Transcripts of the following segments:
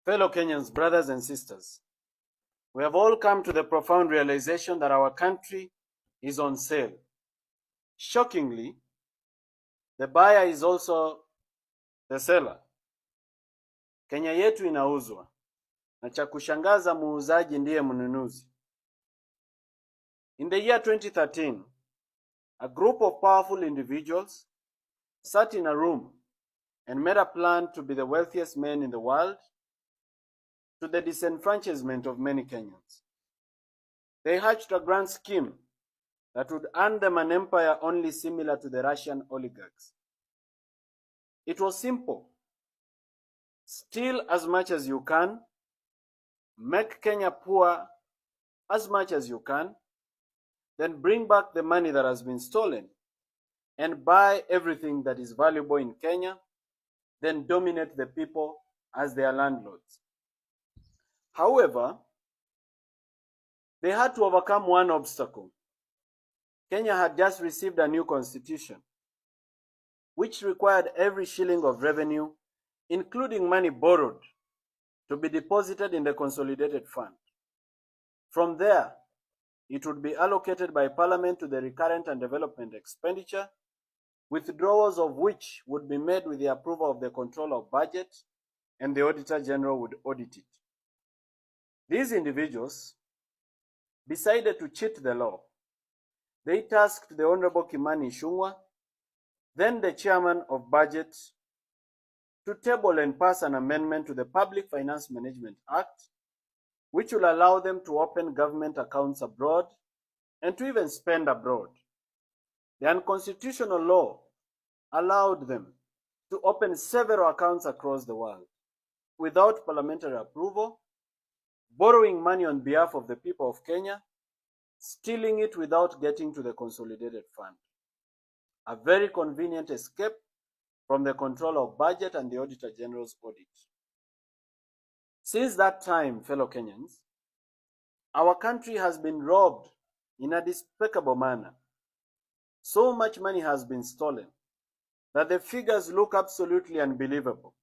Fellow Kenyans, brothers and sisters, we have all come to the profound realization that our country is on sale. Shockingly, the buyer is also the seller. Kenya yetu inauzwa, na cha kushangaza muuzaji ndiye mnunuzi. In the year 2013, a group of powerful individuals sat in a room and made a plan to be the wealthiest men in the world, to the disenfranchisement of many Kenyans. They hatched a grand scheme that would earn them an empire only similar to the Russian oligarchs. It was simple. Steal as much as you can, make Kenya poor as much as you can, then bring back the money that has been stolen and buy everything that is valuable in Kenya, then dominate the people as their landlords. However, they had to overcome one obstacle. Kenya had just received a new constitution, which required every shilling of revenue, including money borrowed, to be deposited in the consolidated fund. From there, it would be allocated by Parliament to the recurrent and development expenditure, withdrawals of which would be made with the approval of the Controller of Budget, and the Auditor General would audit it. These individuals decided to cheat the law. They tasked the Honorable Kimani Ichung'wah, then the Chairman of Budget, to table and pass an amendment to the Public Finance Management Act, which will allow them to open government accounts abroad and to even spend abroad. The unconstitutional law allowed them to open several accounts across the world without parliamentary approval, borrowing money on behalf of the people of Kenya, stealing it without getting to the consolidated fund. A very convenient escape from the Controller of Budget and the Auditor General's audit. Since that time, fellow Kenyans, our country has been robbed in a despicable manner. So much money has been stolen that the figures look absolutely unbelievable.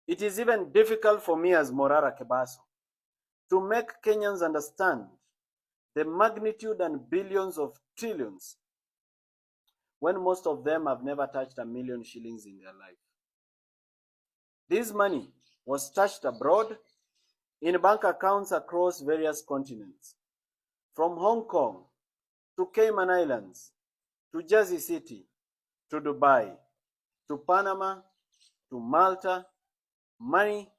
It is even difficult for me as Morara Kebaso to make Kenyans understand the magnitude and billions of trillions when most of them have never touched 1 million shillings in their life. This money was stashed abroad in bank accounts across various continents, from Hong Kong to Cayman Islands, to Jersey City, to Dubai, to Panama, to Malta. Money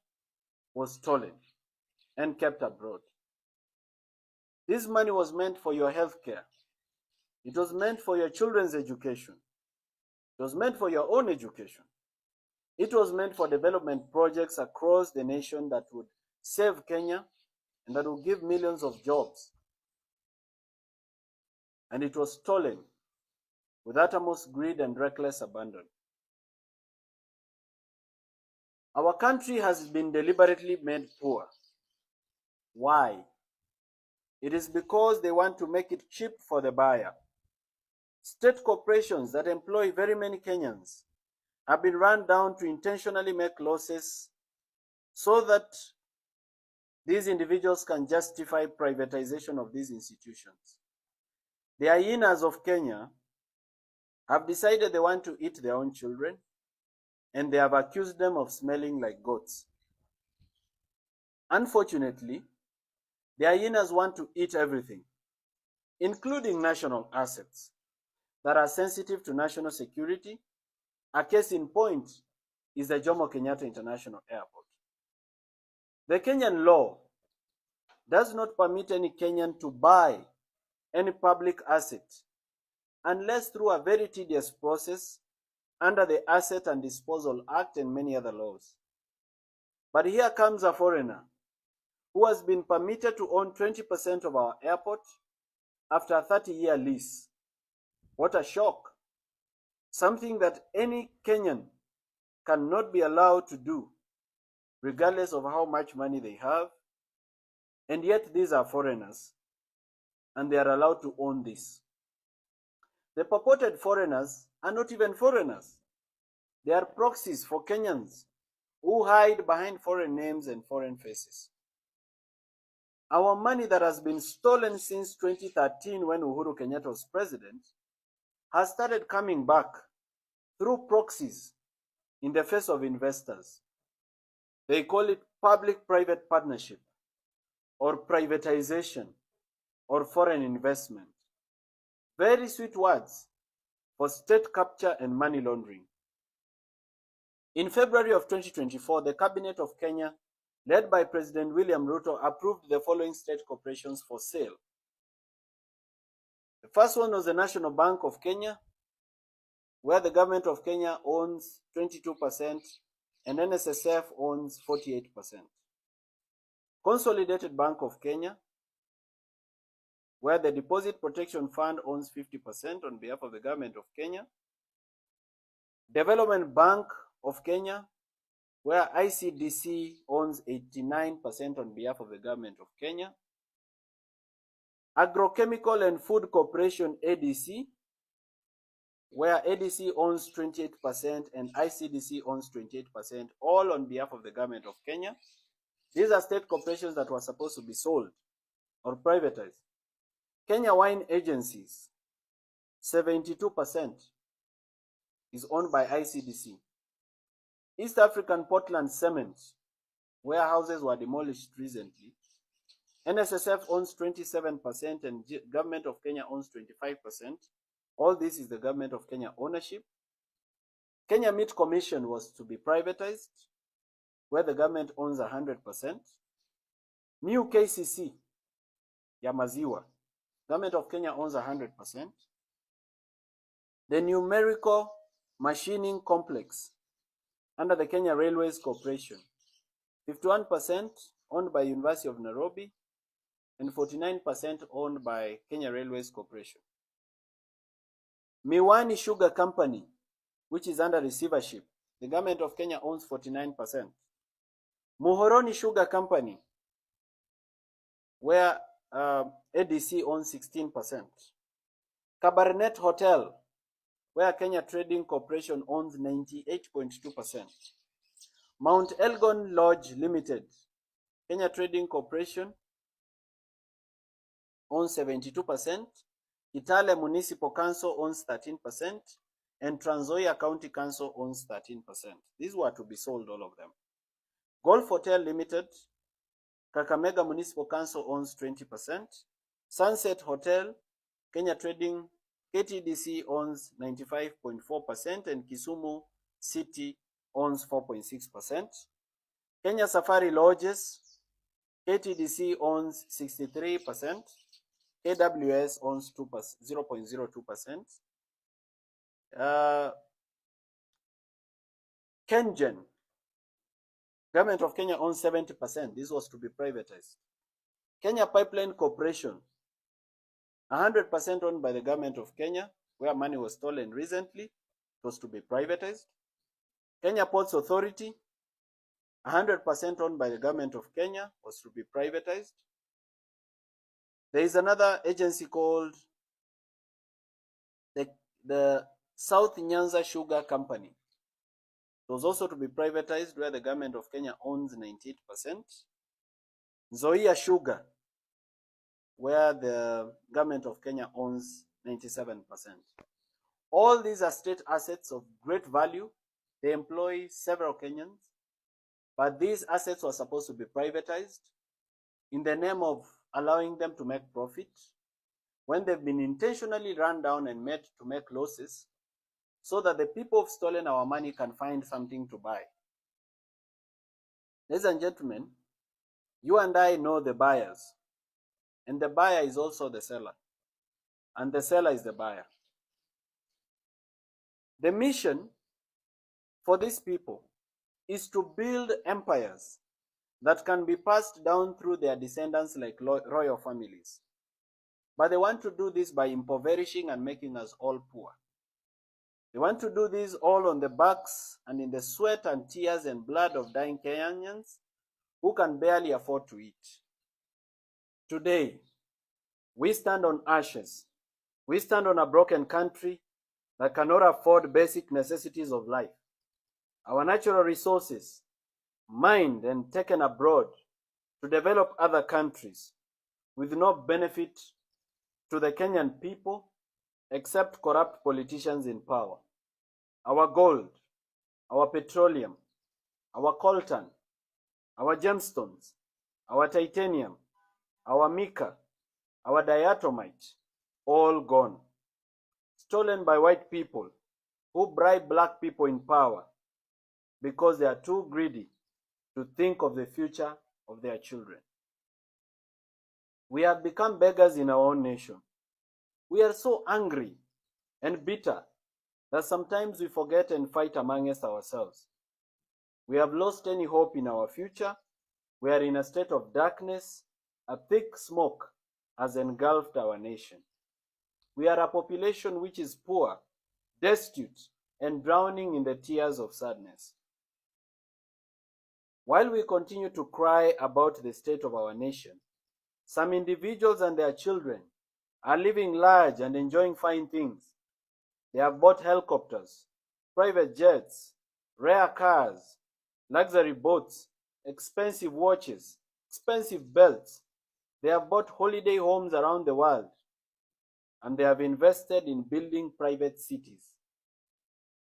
was stolen and kept abroad. This money was meant for your health care. It was meant for your children's education. It was meant for your own education. It was meant for development projects across the nation that would save Kenya and that would give millions of jobs. And it was stolen with uttermost greed and reckless abandon. Our country has been deliberately made poor. Why? It is because they want to make it cheap for the buyer. State corporations that employ very many Kenyans have been run down to intentionally make losses so that these individuals can justify privatization of these institutions. The hyenas of Kenya have decided they want to eat their own children, and they have accused them of smelling like goats. Unfortunately, the hyenas want to eat everything, including national assets that are sensitive to national security. A case in point is the Jomo Kenyatta International Airport. The Kenyan law does not permit any Kenyan to buy any public asset unless through a very tedious process under the Asset and Disposal Act and many other laws. But here comes a foreigner who has been permitted to own 20% of our airport after a 30-year lease. What a shock! Something that any Kenyan cannot be allowed to do, regardless of how much money they have. And yet these are foreigners, and they are allowed to own this. The purported foreigners are not even foreigners. They are proxies for Kenyans who hide behind foreign names and foreign faces. Our money that has been stolen since 2013 when Uhuru Kenyatta was president has started coming back through proxies in the face of investors. They call it public-private partnership or privatization or foreign investment. Very sweet words for state capture and money laundering. In February of 2024, the Cabinet of Kenya, led by President William Ruto, approved the following state corporations for sale. The first one was the National Bank of Kenya, where the government of Kenya owns 22% and NSSF owns 48%. Consolidated Bank of Kenya, where the Deposit Protection Fund owns 50% on behalf of the government of Kenya. Development Bank of Kenya, where ICDC owns 89% on behalf of the government of Kenya. Agrochemical and Food Corporation ADC, where ADC owns 28% and ICDC owns 28%, all on behalf of the government of Kenya. These are state corporations that were supposed to be sold or privatized. Kenya Wine Agencies, 72% is owned by ICDC. East African Portland Cement, warehouses were demolished recently. NSSF owns 27% and government of Kenya owns 25%. All this is the government of Kenya ownership. Kenya Meat Commission was to be privatized, where the government owns 100%. New KCC, ya maziwa, government of Kenya owns 100%. The Numerical Machining Complex, under the Kenya Railways Corporation, 51% owned by University of Nairobi and 49% owned by Kenya Railways Corporation. Miwani Sugar Company, which is under receivership, the government of Kenya owns 49%. Muhoroni Sugar Company, where ADC owns 16%. Cabernet Hotel, where Kenya Trading Corporation owns 98.2%. Mount Elgon Lodge Limited, Kenya Trading Corporation owns 72%. Kitale Municipal Council owns 13%. And Trans Nzoia County Council owns 13%. These were to be sold, all of them. Golf Hotel Limited, Kakamega Municipal Council owns 20%. Sunset Hotel, Kenya Trading, KTDC owns 95.4% and Kisumu City owns 4.6%. Kenya Safari Lodges, KTDC owns 63%. KWS owns 0.02%. Kenyan, government of Kenya owns 70%. This was to be privatized. Kenya Pipeline Corporation, 100% owned by the government of Kenya, where money was stolen recently. It was to be privatized. Kenya Ports Authority, 100% owned by the government of Kenya, was to be privatized. There is another agency called the South Nyanza Sugar Company. It was also to be privatized, where the government of Kenya owns 98%. Nzoia Sugar, where the government of Kenya owns 97%. All these are state assets of great value. They employ several Kenyans, but these assets were supposed to be privatized in the name of allowing them to make profit, when they've been intentionally run down and made to make losses, so that the people who've stolen our money can find something to buy. Ladies and gentlemen, you and I know the buyers, and the buyer is also the seller, and the seller is the buyer. The mission for these people is to build empires that can be passed down through their descendants like royal families. But they want to do this by impoverishing and making us all poor. They want to do this all on the backs and in the sweat and tears and blood of dying Kenyans who can barely afford to eat. Today, we stand on ashes. We stand on a broken country that cannot afford basic necessities of life. Our natural resources mined and taken abroad to develop other countries with no benefit to the Kenyan people except corrupt politicians in power. Our gold, our petroleum, our coltan, our gemstones, our titanium, our mica, our diatomite, all gone. Stolen by white people who bribe black people in power because they are too greedy to think of the future of their children. We have become beggars in our own nation. We are so angry and bitter that sometimes we forget and fight amongst ourselves. We have lost any hope in our future. We are in a state of darkness. A thick smoke has engulfed our nation. We are a population which is poor, destitute, and drowning in the tears of sadness. While we continue to cry about the state of our nation, some individuals and their children are living large and enjoying fine things. They have bought helicopters, private jets, rare cars, luxury boats, expensive watches, expensive belts. They have bought holiday homes around the world, and they have invested in building private cities.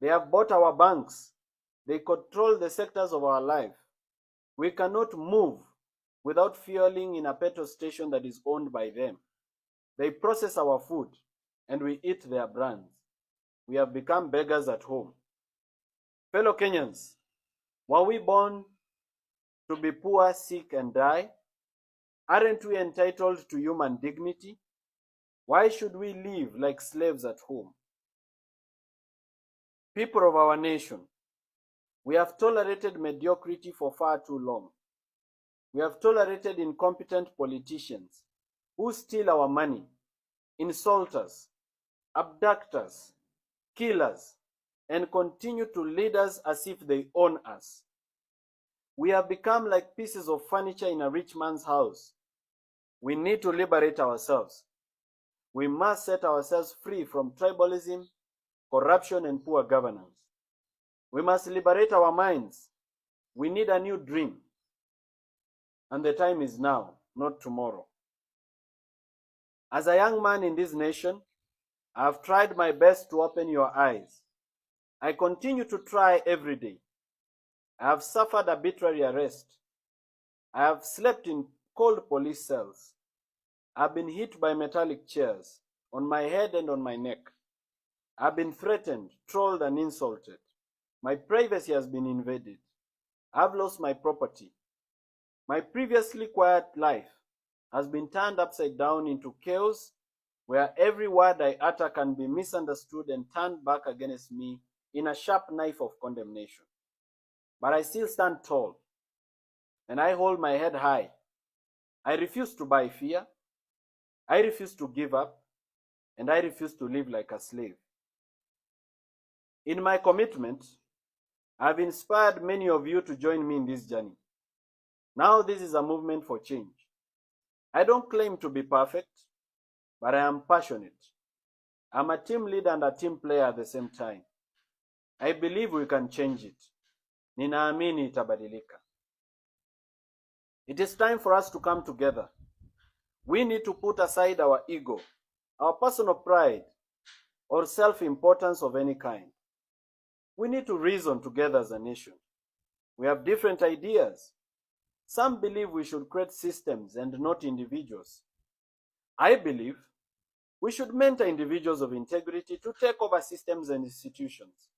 They have bought our banks. They control the sectors of our life. We cannot move without fueling in a petrol station that is owned by them. They process our food, and we eat their brands. We have become beggars at home. Fellow Kenyans, were we born to be poor, sick, and die? Aren't we entitled to human dignity? Why should we live like slaves at home? People of our nation, we have tolerated mediocrity for far too long. We have tolerated incompetent politicians who steal our money, insult us, abduct us, kill us, and continue to lead us as if they own us. We have become like pieces of furniture in a rich man's house. We need to liberate ourselves. We must set ourselves free from tribalism, corruption, and poor governance. We must liberate our minds. We need a new dream. And the time is now, not tomorrow. As a young man in this nation, I have tried my best to open your eyes. I continue to try every day. I have suffered arbitrary arrest. I have slept in cold police cells. I have been hit by metallic chairs on my head and on my neck. I have been threatened, trolled, and insulted. My privacy has been invaded. I have lost my property. My previously quiet life has been turned upside down into chaos, where every word I utter can be misunderstood and turned back against me in a sharp knife of condemnation. But I still stand tall, and I hold my head high. I refuse to buy fear. I refuse to give up, and I refuse to live like a slave. In my commitment, I have inspired many of you to join me in this journey. Now this is a movement for change. I don't claim to be perfect, but I am passionate. I'm a team leader and a team player at the same time. I believe we can change it. Ninaamini itabadilika. It is time for us to come together. We need to put aside our ego, our personal pride, or self-importance of any kind. We need to reason together as a nation. We have different ideas. Some believe we should create systems and not individuals. I believe we should mentor individuals of integrity to take over systems and institutions.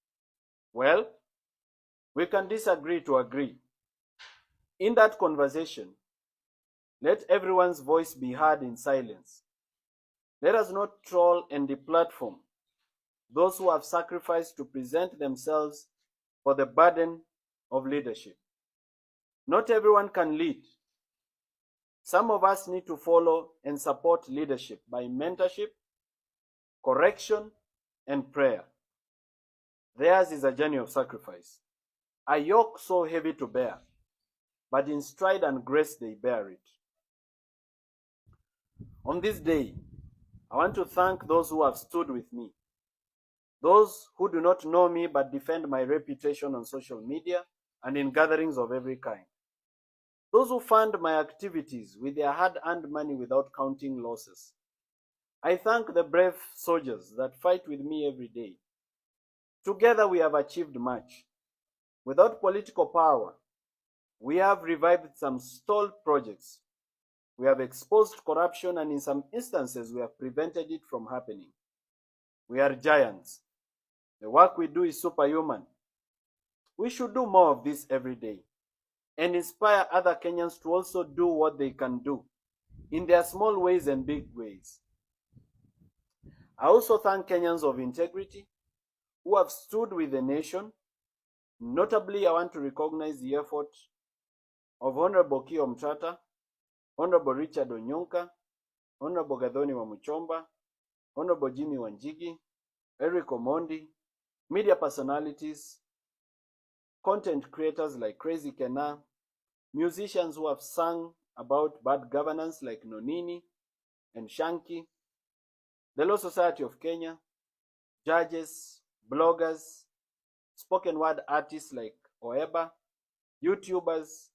Well, we can disagree to agree. In that conversation, let everyone's voice be heard in silence. Let us not troll and deplatform those who have sacrificed to present themselves for the burden of leadership. Not everyone can lead. Some of us need to follow and support leadership by mentorship, correction, and prayer. Theirs is a journey of sacrifice, a yoke so heavy to bear, but in stride and grace they bear it. On this day, I want to thank those who have stood with me, those who do not know me but defend my reputation on social media, and in gatherings of every kind. Those who fund my activities with their hard-earned money without counting losses. I thank the brave soldiers that fight with me every day. Together we have achieved much. Without political power, we have revived some stalled projects. We have exposed corruption, and in some instances we have prevented it from happening. We are giants. The work we do is superhuman. We should do more of this every day and inspire other Kenyans to also do what they can do in their small ways and big ways. I also thank Kenyans of integrity who have stood with the nation. Notably, I want to recognize the effort of Honorable Kio Mtata, Honorable Richard Onyonka, Honorable Gathoni Wamuchomba, Honorable Jimmy Wanjigi, Eric Omondi, media personalities, content creators like Crazy Kena, musicians who have sung about bad governance like Nonini and Shanky, the Law Society of Kenya, judges, bloggers, spoken word artists like Oeba, YouTubers,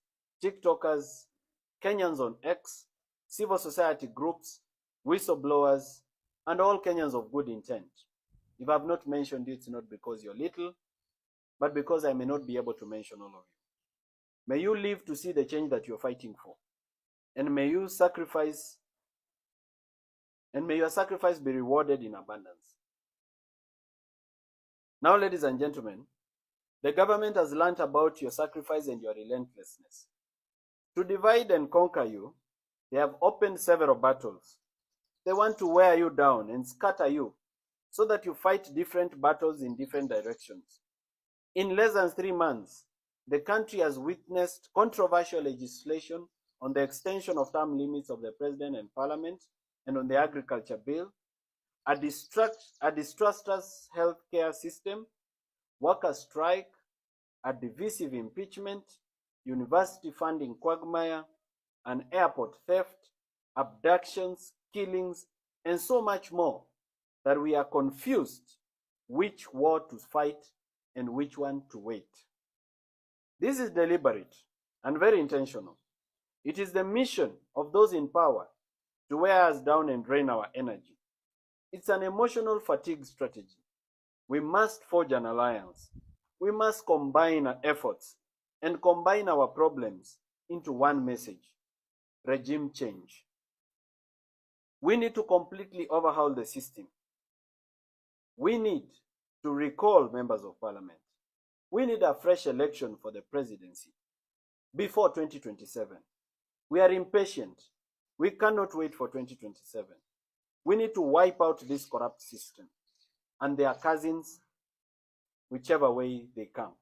TikTokers, Kenyans on X, civil society groups, whistleblowers, and all Kenyans of good intent. If I have not mentioned it, it's not because you're little, but because I may not be able to mention all of you. May you live to see the change that you're fighting for. And may your sacrifice be rewarded in abundance. Now, ladies and gentlemen, the government has learned about your sacrifice and your relentlessness. To divide and conquer you, they have opened several battles. They want to wear you down and scatter you so that you fight different battles in different directions. In less than 3 months, the country has witnessed controversial legislation on the extension of term limits of the president and parliament and on the agriculture bill, a disastrous healthcare system, worker strike, a divisive impeachment, university funding quagmire, an airport theft, abductions, killings, and so much more that we are confused which war to fight and which one to wait. This is deliberate and very intentional. It is the mission of those in power to wear us down and drain our energy. It's an emotional fatigue strategy. We must forge an alliance. We must combine our efforts and combine our problems into one message: regime change. We need to completely overhaul the system. We need to recall members of parliament. We need a fresh election for the presidency before 2027. We are impatient. We cannot wait for 2027. We need to wipe out this corrupt system and their cousins, whichever way they come.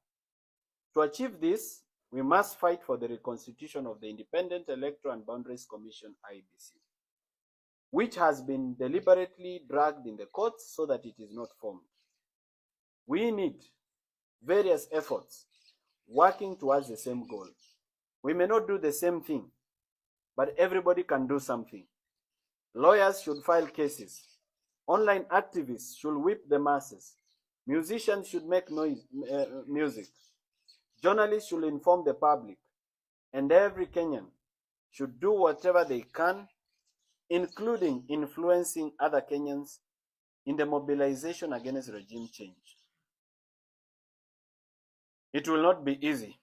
To achieve this, we must fight for the reconstitution of the Independent Electoral and Boundaries Commission, IEBC, which has been deliberately dragged in the courts so that it is not formed. We need various efforts working towards the same goal. We may not do the same thing, but everybody can do something. Lawyers should file cases. Online activists should whip the masses. Musicians should make music. Journalists should inform the public. And every Kenyan should do whatever they can, including influencing other Kenyans in the mobilization against regime change. It will not be easy,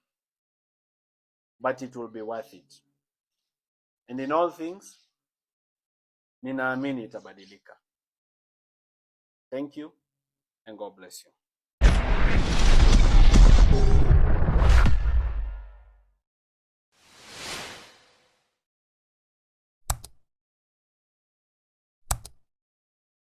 but it will be worth it. And in all things, ninaamini itabadilika. Thank you, and God bless you.